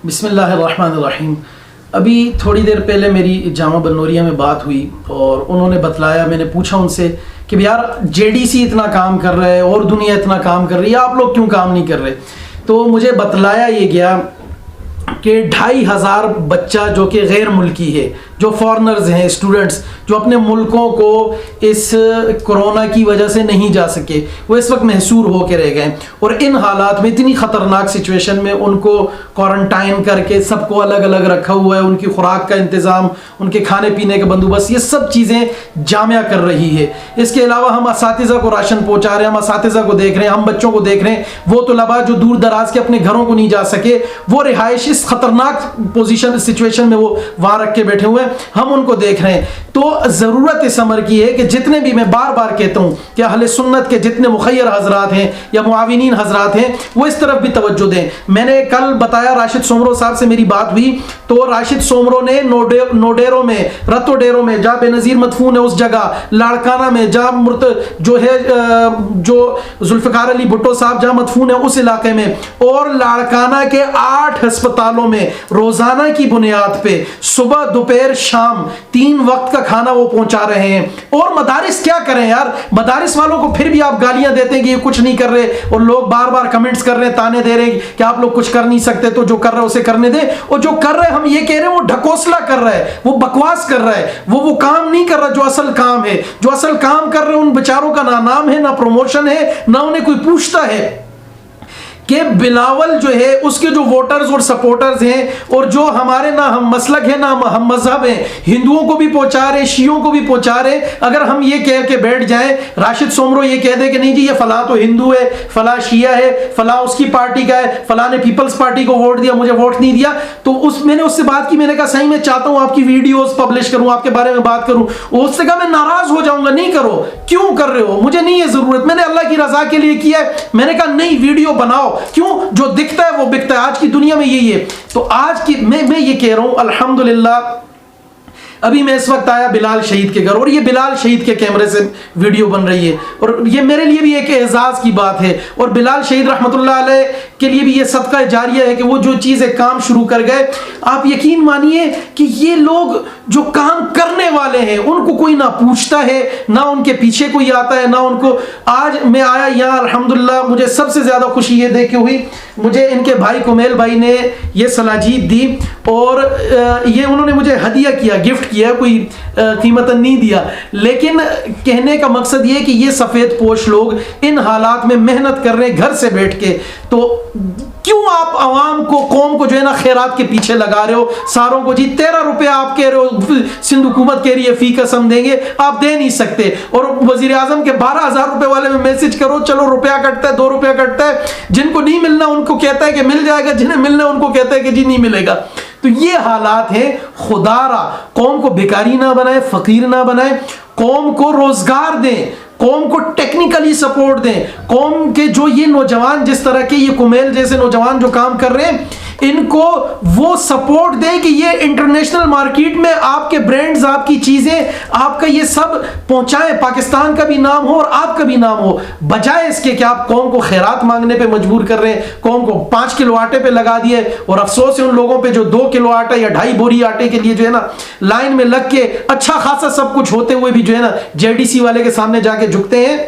بسم اللہ الرحمن الرحیم. ابھی تھوڑی دیر پہلے میری جامعہ بنوریا میں بات ہوئی اور انہوں نے بتلایا, میں نے پوچھا ان سے کہ یار JDC اتنا کام کر رہا ہے اور دنیا اتنا کام کر رہی ہے, آپ لوگ کیوں کام نہیں کر رہے؟ تو مجھے بتلایا یہ گیا کہ 2500 بچہ جو کہ غیر ملکی ہے, جو فارنرز ہیں, اسٹوڈنٹس جو اپنے ملکوں کو اس کرونا کی وجہ سے نہیں جا سکے, وہ اس وقت محصور ہو کے رہ گئے. اور ان حالات میں, اتنی خطرناک سچویشن میں, ان کو کوارنٹائن کر کے سب کو الگ الگ رکھا ہوا ہے. ان کی خوراک کا انتظام, ان کے کھانے پینے کا بندوبست, یہ سب چیزیں جامعہ کر رہی ہے. اس کے علاوہ ہم اساتذہ کو راشن پہنچا رہے ہیں, ہم اساتذہ کو دیکھ رہے ہیں, ہم بچوں کو دیکھ رہے ہیں. وہ طلباء جو دور دراز کے اپنے گھروں کو نہیں جا سکے, وہ رہائش اس خطرناک پوزیشن سچویشن میں وہ وہاں رکھ کے بیٹھے ہوئے ہیں, ہم ان کو دیکھ رہے ہیں. تو ضرورت اس امر کی ہے کہ جتنے بھی, میں بار بار کہتا ہوں کہ اہل سنت کے جتنے مخیر حضرات ہیں یا معاونین حضرات ہیں, وہ اس طرف بھی توجہ دیں. میں نے کل بتایا, راشد سومرو صاحب سے میری بات ہوئی تو راشد سومرو نے نوڈیرو میں, رتو ڈیرو میں جہاں بے نظیر مدفون ہے اس جگہ, لاڑکانہ میں جہاں جو ہے جو ذوالفقار علی بھٹو صاحب جہاں مدفون ہے اس علاقے میں, اور لاڑکانہ کے 8 ہسپتالوں میں روزانہ کی بنیاد پہ صبح دوپہر شام 3 وقت کا کھانا وہ پہنچا رہے ہیں. اور مدارس کیا کریں یار, مدارس والوں کو پھر بھی آپ گالیاں دیتے ہیں کہ یہ کچھ نہیں کر رہے, اور لوگ بار بار کمنٹس کر رہے ہیں, تانے دے رہے ہیں کہ آپ لوگ کچھ کر نہیں سکتے, تو جو کر رہے ہیں اسے کرنے دیں. اور جو کر رہے ہیں, ہم یہ کہہ رہے ہیں, وہ ڈھکوسلا کر رہا ہے, وہ بکواس کر رہا ہے, وہ کام نہیں کر رہا جو اصل کام ہے. جو اصل کام کر رہے ہیں ان بیچاروں کا نہ نام ہے, نہ پروموشن ہے, نہ انہیں کوئی پوچھتا ہے. کہ بلاول جو ہے اس کے جو ووٹرز اور سپورٹرز ہیں, اور جو ہمارے نہ ہم مسلک ہیں نہ ہم مذہب ہیں, ہندوؤں کو بھی پہنچا رہے, شیعوں کو بھی پہنچا رہے. اگر ہم یہ کہہ کے بیٹھ جائیں, راشد سومرو یہ کہہ دے کہ نہیں جی یہ فلاں تو ہندو ہے, فلاں شیعہ ہے, فلاں اس کی پارٹی کا ہے, فلاں نے پیپلز پارٹی کو ووٹ دیا, مجھے ووٹ نہیں دیا, تو میں نے اس سے بات کی, میں نے کہا صحیح میں چاہتا ہوں آپ کی ویڈیوز پبلش کروں, آپ کے بارے میں بات کروں. اس سے کہا میں ناراض ہو جاؤں گا. نہیں کرو, کیوں کر رہے ہو, مجھے نہیں ہے ضرورت, میں نے اللہ کی رضا کے لیے کیا ہے. میں نے کہا نہیں, ویڈیو بناؤ, کیوں, جو دکھتا ہے وہ بکتا ہے. آج کی دنیا میں یہی ہے. تو آج کی میں یہ کہہ رہا ہوں, الحمدللہ ابھی میں اس وقت آیا بلال شہید کے گھر, اور یہ بلال شہید کے کیمرے سے ویڈیو بن رہی ہے, اور یہ میرے لیے بھی ایک اعزاز کی بات ہے. اور بلال شہید رحمۃ اللہ علیہ کے لیے بھی یہ صدقہ جاریہ ہے کہ وہ جو چیز ایک کام شروع کر گئے, آپ یقین مانیے کہ یہ لوگ جو کام کرنے والے ہیں ان کو کوئی نہ پوچھتا ہے, نہ ان کے پیچھے کوئی آتا ہے, نہ ان کو. آج میں آیا یہاں, الحمدللہ مجھے سب سے زیادہ خوشی یہ دیکھ کے ہوئی, مجھے ان کے بھائی کمیل بھائی نے یہ سلاجید دی, اور یہ انہوں نے مجھے ہدیہ کیا, گفٹ کیا, کوئی قیمتاً نہیں دیا. لیکن کہنے کا مقصد یہ کہ یہ سفید پوش لوگ ان حالات میں محنت کر رہے ہیں گھر سے بیٹھ کے, تو کیوں آپ عوام کو, قوم کو جو ہے نا خیرات کے پیچھے لگا رہے ہو, ساروں کو جی 13 روپے آپ کہہ رہے ہو, سندھ حکومت کہہ رہی ہے فی قسم دیں گے, آپ دے نہیں سکتے. اور وزیر اعظم کے 12,000 روپے والے میں میسج کرو, چلو روپیہ کٹتا ہے, 2 روپیہ کٹتا ہے, جن کو نہیں ملنا ان کو کہتا ہے کہ مل جائے گا, جنہیں ملنا ان کو کہتا ہے کہ جی نہیں ملے گا. تو یہ حالات ہیں. خدا را قوم کو بیکاری نہ بنائے, فقیر نہ بنائے, قوم کو روزگار دیں, قوم کو ٹیکنیکلی سپورٹ دیں. قوم کے جو یہ نوجوان, جس طرح کے یہ کمیل جیسے نوجوان جو کام کر رہے ہیں, ان کو وہ سپورٹ دیں کہ یہ انٹرنیشنل مارکیٹ میں آپ کے برانڈز, آپ کی چیزیں, آپ کا یہ سب پہنچائیں, پاکستان کا بھی نام ہو اور آپ کا بھی نام ہو, بجائے اس کے کہ آپ قوم کو خیرات مانگنے پہ مجبور کر رہے ہیں. قوم کو 5 کلو آٹے پہ لگا دیے, اور افسوس ہے ان لوگوں پہ جو 2 کلو آٹا یا 2.5 بوری آٹے کے لیے جو ہے نا لائن میں لگ کے اچھا خاصا سب کچھ ہوتے ہوئے بھی جو ہے نا JDC والے کے سامنے جا کے جھکتے ہیں.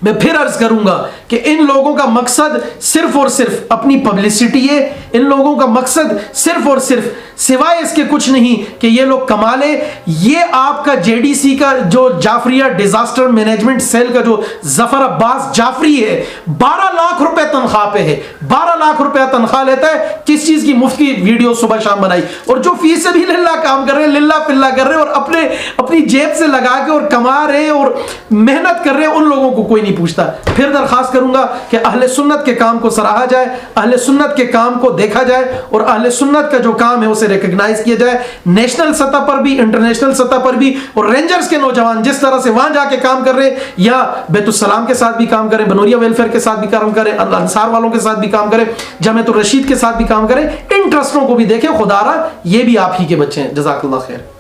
میں پھر عرض کروں گا کہ ان لوگوں کا مقصد صرف اور صرف اپنی پبلسٹی ہے. ان لوگوں کا مقصد صرف اور صرف سوائے اس کے کچھ نہیں کہ یہ لوگ کما لیں. یہ آپ کا JDC کا جو جعفریہ ڈیزاسٹر مینجمنٹ سیل کا جو ظفر عباس جعفری ہے, 12 لاکھ روپے تنخواہ پہ ہے, 12 لاکھ روپے تنخواہ لیتا ہے. کس چیز کی مفت کی ویڈیو صبح شام بنائی, اور جو فی سبیل اللہ کام کر رہے ہیں, للہ فلہ کر رہے ہیں, اور اپنی جیب سے لگا کے اور کما رہے ہیں اور محنت کر رہے ہیں, ان لوگوں کو کوئی نہیں پوچھتا. پھر درخواست کروں گا کہ اہل سنت کے کام کو سراہا جائے, اہل سنت کے کام کو دیکھا جائے, اور اہل سنت کا جو کام ہے اسے ریکگنائز کیا جائے, نیشنل سطح پر بھی, انٹرنیشنل سطح پر بھی. اور رینجرز کے نوجوان جس طرح سے وہاں جا کے کام کر رہے ہیں, یا بیت السلام کے ساتھ بھی کام کریں, بنوریا ویلفیئر کے ساتھ بھی کام کریں, انصار والوں کے ساتھ بھی کام کریں, جامعۃ الرشید کے ساتھ بھی کام کریں, ان ٹرسٹوں کو بھی دیکھیں. خدا را یہ بھی آپ ہی کے بچے ہیں. جزاک اللہ خیر.